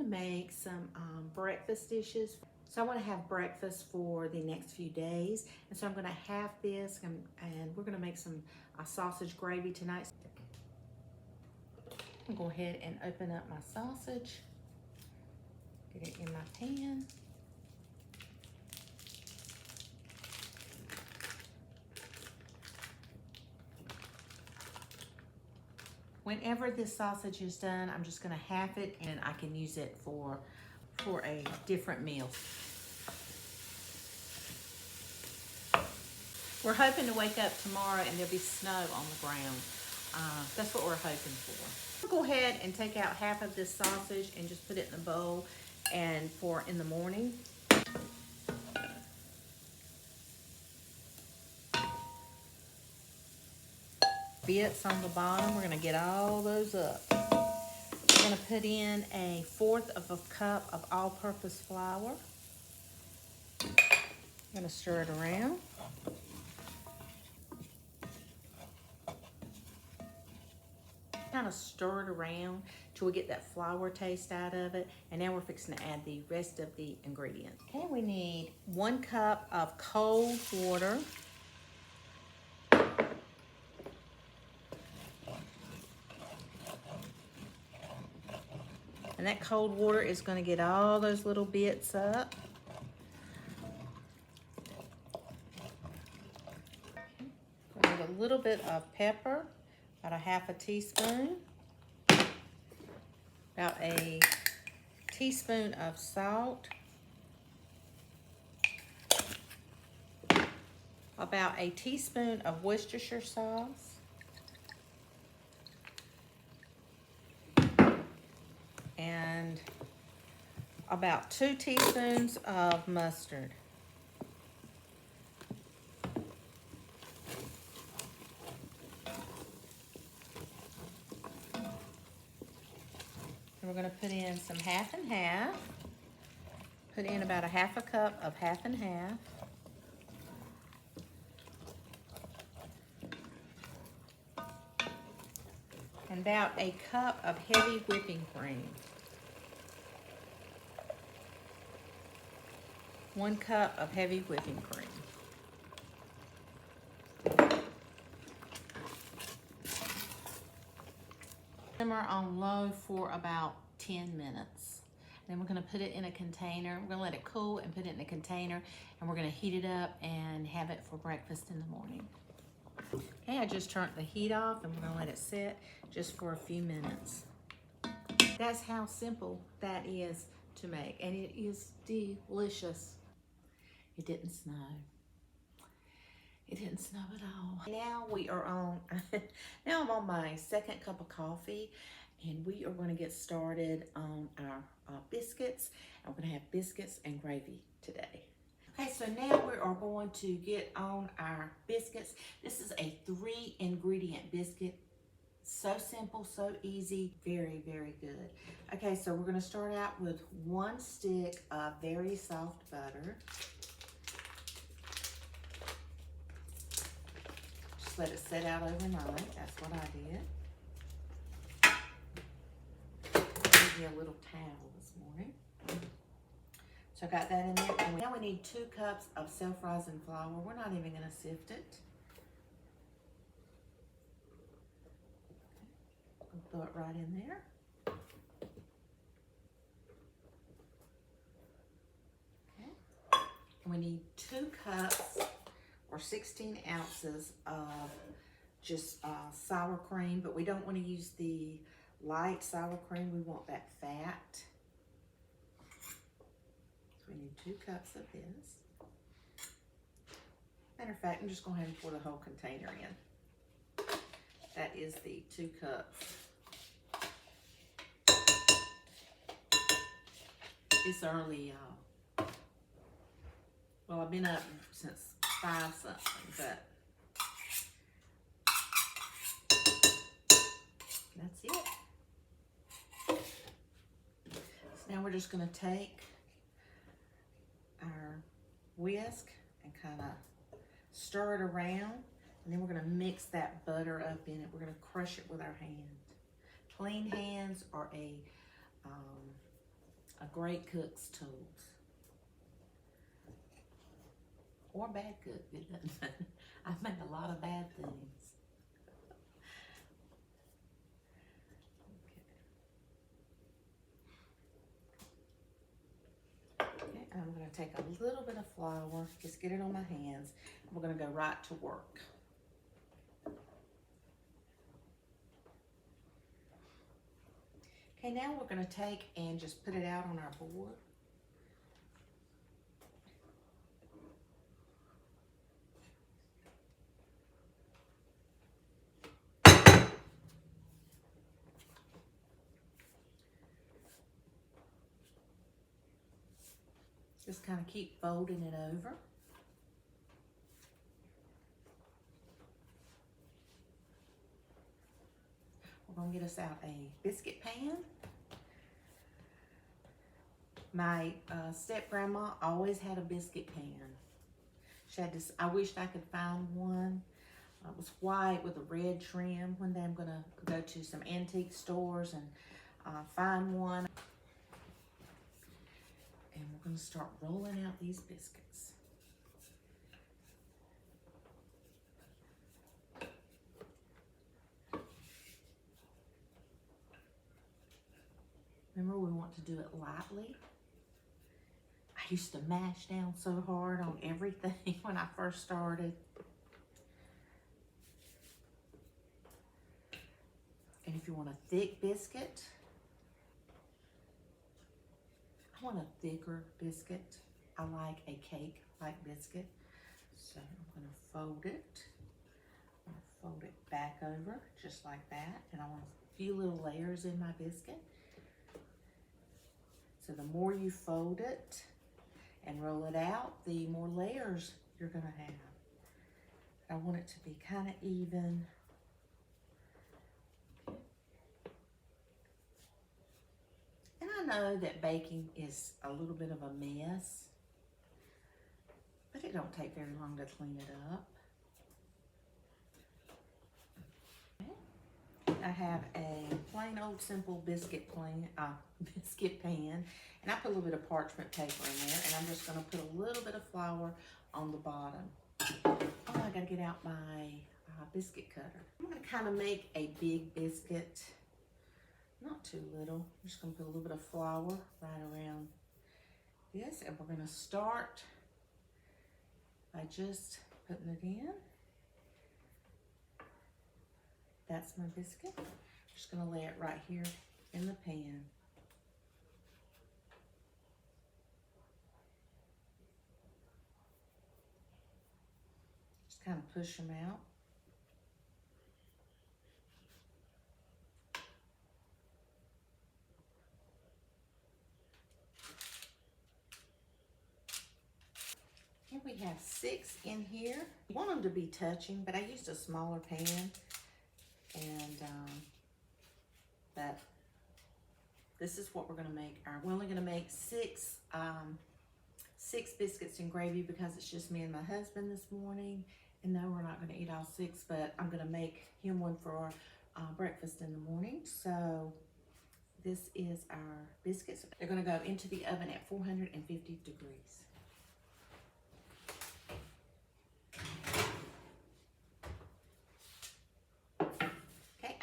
to make some breakfast dishes. So I want to have breakfast for the next few days. And so I'm going to half this and we're going to make some sausage gravy tonight. I'm going to go ahead and open up my sausage. Get it in my pan. Whenever this sausage is done, I'm just going to half it and I can use it for a different meal. We're hoping to wake up tomorrow and there'll be snow on the ground. That's what we're hoping for. I'll go ahead and take out half of this sausage and just put it in a bowl and for in the morning. Bits on the bottom, we're going to get all those up. We're going to put in 1/4 of a cup of all-purpose flour. I'm going to stir it around. Kind of stir it around till we get that flour taste out of it. And now we're fixing to add the rest of the ingredients. Okay, we need 1 cup of cold water. And that cold water is going to get all those little bits up. We need a little bit of pepper, about 1/2 teaspoon. About a teaspoon of salt. About a teaspoon of Worcestershire sauce. And about 2 teaspoons of mustard. And we're going to put in some half and half. Put in about 1/2 cup of half and half. And about a cup of heavy whipping cream. 1 cup of heavy whipping cream. Simmer on low for about 10 minutes. Then we're going to put it in a container. We're going to let it cool and put it in a container, and we're going to heat it up and have it for breakfast in the morning. Okay, I just turned the heat off and we're going to let it sit just for a few minutes. That's how simple that is to make, and it is delicious. It didn't snow. It didn't snow at all. Now we are on, now I'm on my 2nd cup of coffee, and we are going to get started on our biscuits. I'm going to have biscuits and gravy today. Okay, so now we are going to get on our biscuits. This is a 3-ingredient biscuit. So simple, so easy, very, very good. Okay, so we're going to start out with 1 stick of very soft butter. Just let it sit out overnight. That's what I did. Give me a little towel this morning. So I got that in there. And now we need 2 cups of self-rising flour. We're not even going to sift it. Throw it right in there. Okay. And we need 2 cups or 16 ounces of just sour cream, but we don't want to use the light sour cream. We want that fat. So we need 2 cups of this. Matter of fact, I'm just going to have to pour the whole container in. That is the 2 cups. It's early, y'all. Well, I've been up since 5 something, but that's it. So now we're just going to take our whisk and kind of stir it around, and then we're going to mix that butter up in it. We're going to crush it with our hand. Clean hands or a great cook's tools. Or bad cook, it doesn't matter. I've made a lot of bad things. Okay, I'm gonna take a little bit of flour, just get it on my hands. We're gonna go right to work. Okay, now we're gonna take and just put it out on our board. Just kind of keep folding it over. We're gonna get us out a biscuit pan. My step-grandma always had a biscuit pan. She had this, I wished I could find one. It was white with a red trim. One day I'm gonna go to some antique stores and find one. And we're gonna start rolling out these biscuits. Remember, we want to do it lightly. I used to mash down so hard on everything when I first started. And if you want a thick biscuit, I want a thicker biscuit. I like a cake-like biscuit. So I'm gonna fold it. I'm gonna fold it back over just like that. And I want a few little layers in my biscuit. So the more you fold it and roll it out, the more layers you're gonna have. I want it to be kind of even. And I know that baking is a little bit of a mess, but it don't take very long to clean it up. I have a plain old simple biscuit pan, and I put a little bit of parchment paper in there, and I'm just gonna put a little bit of flour on the bottom. Oh, I gotta get out my biscuit cutter. I'm gonna kind of make a big biscuit, not too little. I'm just gonna put a little bit of flour right around this, and we're gonna start by just putting it in. That's my biscuit. I'm just gonna lay it right here in the pan. Just kind of push them out. Here we have 6 in here. You want them to be touching, but I used a smaller pan. And but this is what we're gonna make. We're only gonna make 6 biscuits and gravy because it's just me and my husband this morning. And no, we're not gonna eat all 6, but I'm gonna make him one for breakfast in the morning. So this is our biscuits. They're gonna go into the oven at 450 degrees.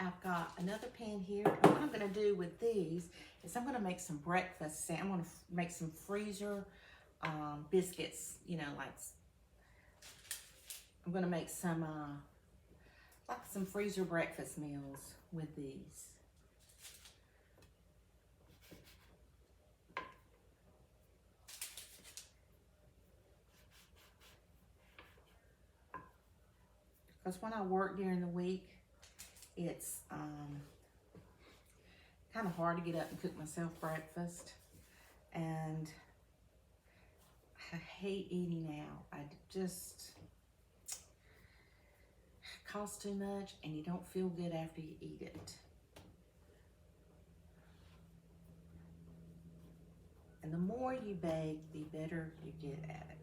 I've got another pan here. And what I'm gonna do with these is I'm gonna make some breakfast. I'm gonna make some freezer biscuits, you know, like I'm gonna make some like some freezer breakfast meals with these. Because when I work during the week, it's kind of hard to get up and cook myself breakfast, and I hate eating out. I just, it costs too much and you don't feel good after you eat it. And the more you bake, the better you get at it.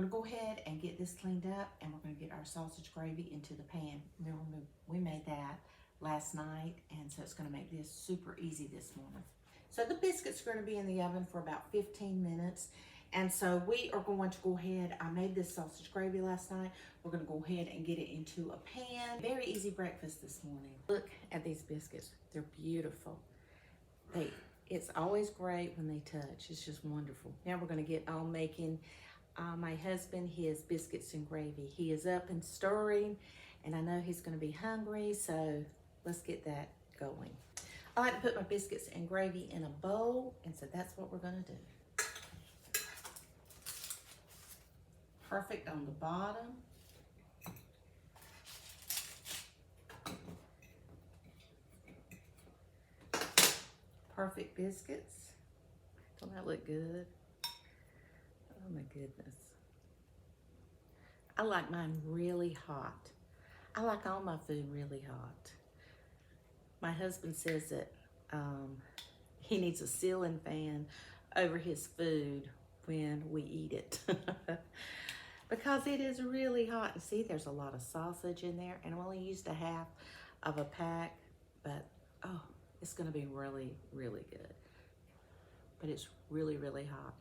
gonna go ahead and get this cleaned up, and we're gonna get our sausage gravy into the pan. Remember, we made that last night, and so it's gonna make this super easy this morning. So the biscuits are gonna be in the oven for about 15 minutes. And so we are going to go ahead, I made this sausage gravy last night. We're gonna go ahead and get it into a pan. Very easy breakfast this morning. Look at these biscuits, they're beautiful. It's always great when they touch, it's just wonderful. Now we're gonna get on making my husband his biscuits and gravy. He is up and stirring, and I know he's gonna be hungry, so let's get that going. I like to put my biscuits and gravy in a bowl, and so that's what we're gonna do. Perfect on the bottom. Perfect biscuits. Don't that look good? Oh my goodness. I like mine really hot. I like all my food really hot. My husband says that he needs a ceiling fan over his food when we eat it. Because it is really hot. And see, there's a lot of sausage in there, and I only used a half of a pack, but oh, it's gonna be really, really good. But it's really, really hot.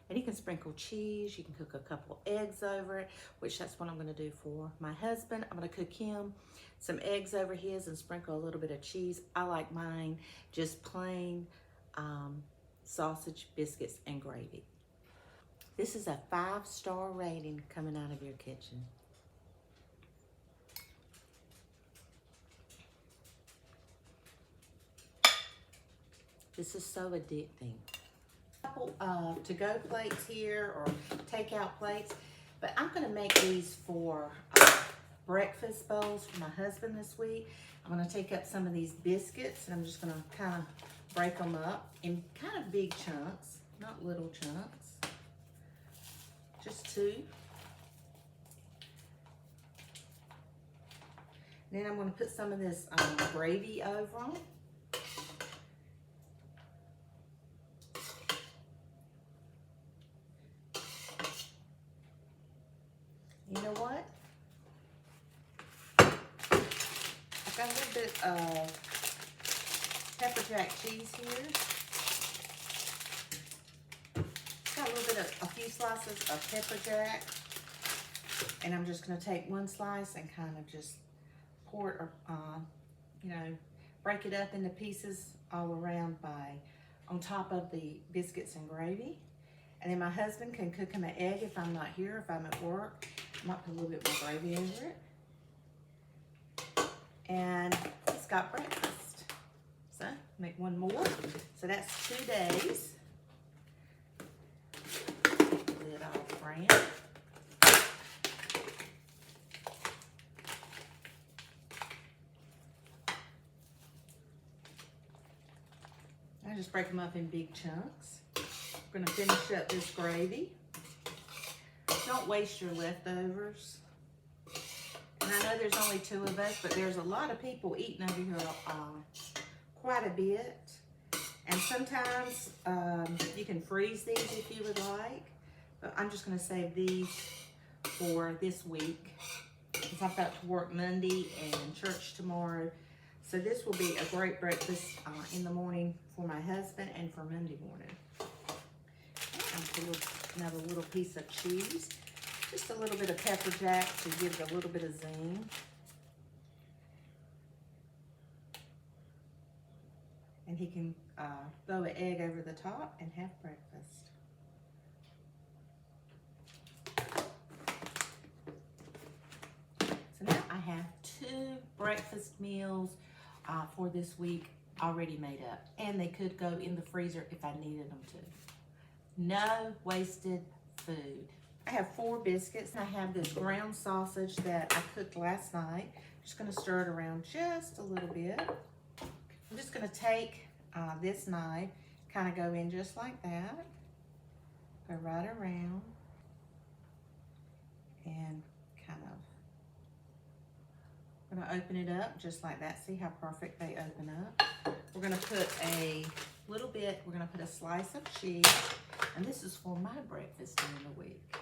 And you can sprinkle cheese, you can cook a couple eggs over it, which that's what I'm gonna do for my husband. I'm gonna cook him some eggs over his and sprinkle a little bit of cheese. I like mine just plain sausage, biscuits, and gravy. This is a 5-star rating coming out of your kitchen. This is so addicting. A couple of to-go plates here or take-out plates, but I'm gonna make these for breakfast bowls for my husband this week. I'm gonna take up some of these biscuits, and I'm just gonna kind of break them up in kind of big chunks, not little chunks. Just 2. Then I'm going to put some of this gravy over them. You know what? I've got a little bit of pepper jack cheese here. A few slices of pepper jack, and I'm just going to take one slice and kind of just pour it, you know, break it up into pieces all around on top of the biscuits and gravy. And then my husband can cook him an egg if I'm not here, if I'm at work. I might put a little bit more gravy over it. And he's got breakfast. So make one more. So that's 2 days. I just break them up in big chunks. We're going to finish up this gravy. Don't waste your leftovers. And I know there's only 2 of us, but there's a lot of people eating over here quite a bit. And sometimes you can freeze these if you would like. But I'm just going to save these for this week because I've got to work Monday and church tomorrow. So this will be a great breakfast in the morning for my husband and for Monday morning. Another little piece of cheese. Just a little bit of pepper jack to give it a little bit of zing. And he can throw an egg over the top and have breakfast. So now I have 2 breakfast meals for this week already made up. And they could go in the freezer if I needed them to. No wasted food. I have 4 biscuits. I have this ground sausage that I cooked last night. I'm just gonna stir it around just a little bit. I'm just gonna take this knife, kind of go in just like that. Go right around and kind of, I'm gonna open it up just like that. See how perfect they open up? We're gonna put a little bit, we're gonna put a slice of cheese, and this is for my breakfast during the week.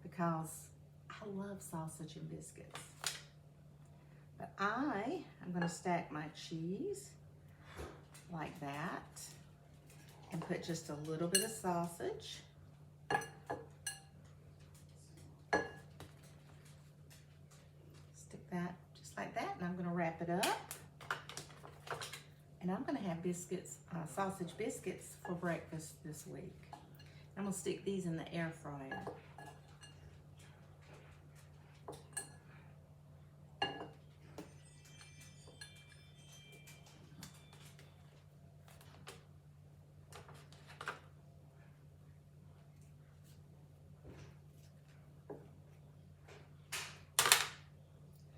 because I love sausage and biscuits. But I am going to stack my cheese like that and put just a little bit of sausage. Stick that just like that, and I'm going to wrap it up. And I'm going to have biscuits, sausage biscuits for breakfast this week. I'm going to stick these in the air fryer.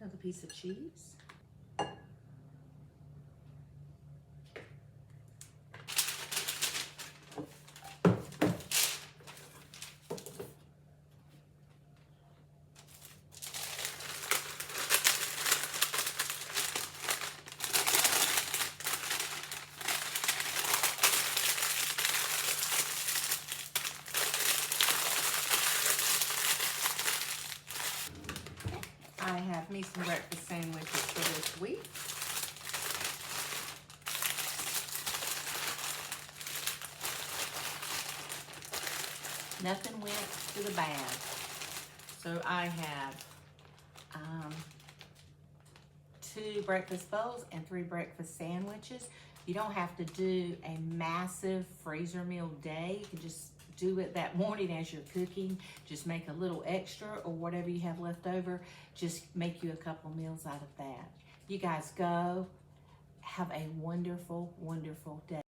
Another piece of cheese. I have me some breakfast sandwiches for this week. Nothing went to the bad. So I have 2 breakfast bowls and 3 breakfast sandwiches. You don't have to do a massive freezer meal day. You can just do it that morning as you're cooking. Just make a little extra, or whatever you have left over, just make you a couple meals out of that. You guys go. Have a wonderful, wonderful day.